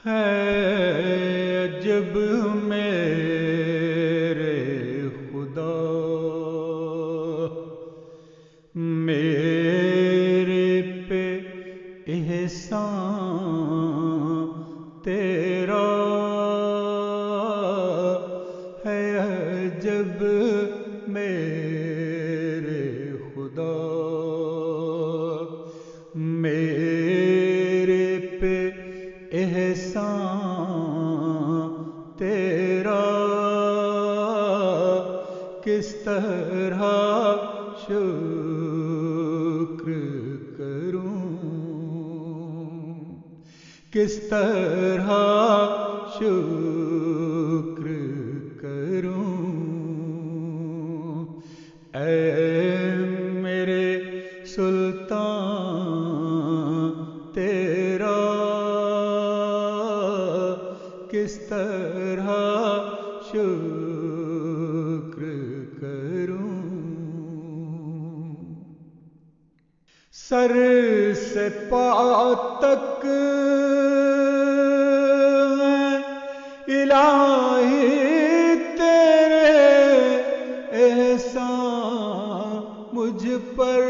ہے عجب میرے خدا، میرے پہ احسان تیرا ہے عجب میرے خدا، میرے پہ احسان تیرا کس طرح شکر کروں، کس طرح شکر کروں۔ اے میرے سلطان تیرا کس طرح شکر کروں۔ سر سے پاؤں تک الہی تیرے احسان مجھ پر،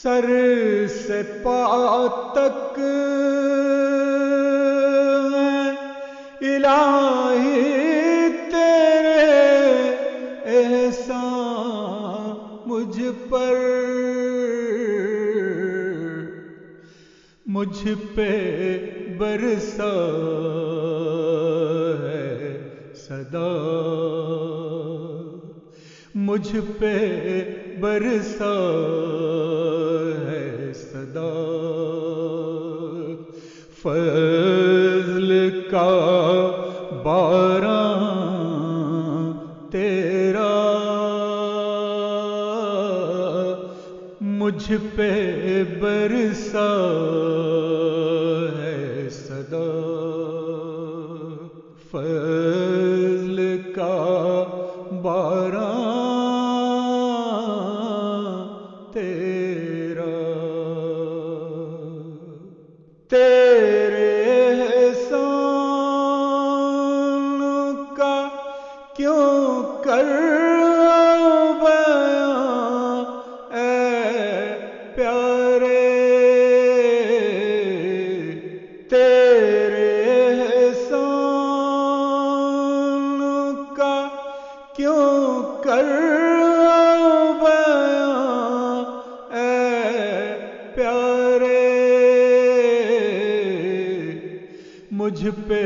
سر سے پاؤں تک الہی تیرے احسان مجھ پر، مجھ پہ برسا ہے صدا، مجھ پہ برسا ہے صدا، فضل کا باران تیرا مجھ پہ برسا ہے صدا، فضل کا باران تیرا، تیرے احسان کا کیوں کر بیان اے پیارے، تیرے احسان کا کیوں کر بیان اے پیارے، مجھ پہ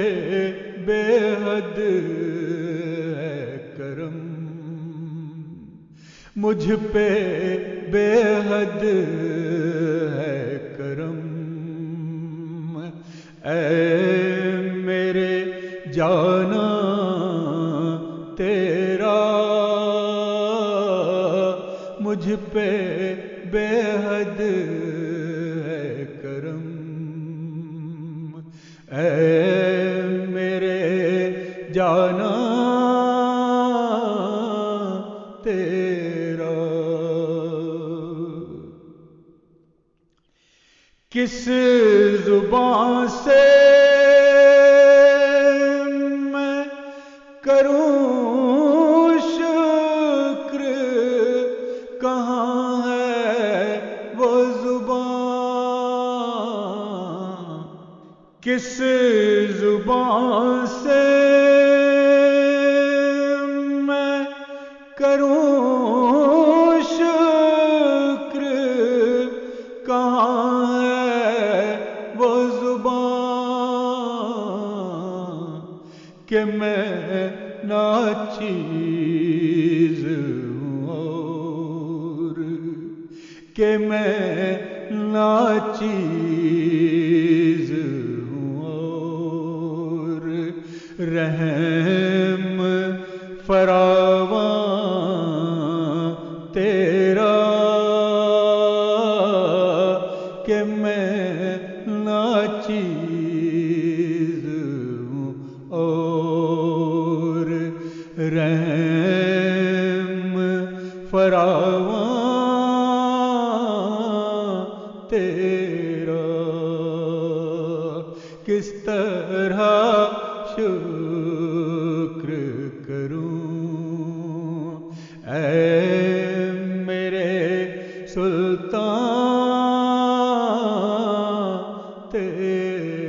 بے حد ہے کرم، مجھ پہ بے حد ہے کرم، اے میرے جانا تیرا مجھ پہ بے حد ہے کرم، اے میرے جانا تیرا۔ کس زبان سے میں کروں شکر، کہاں ہے وہ زبان، کس زبان سے میں کروں شکر، کہاں ہے وہ زبان کہ میں ناچیز ہوں اور کہ میں ناچیز ہوں اور رحم فراوان تیرا کہ میں ناچیز ہوں اور رحم فراوان تیرا۔ کس طرح شکر کروں اے میرے سلطان تیرا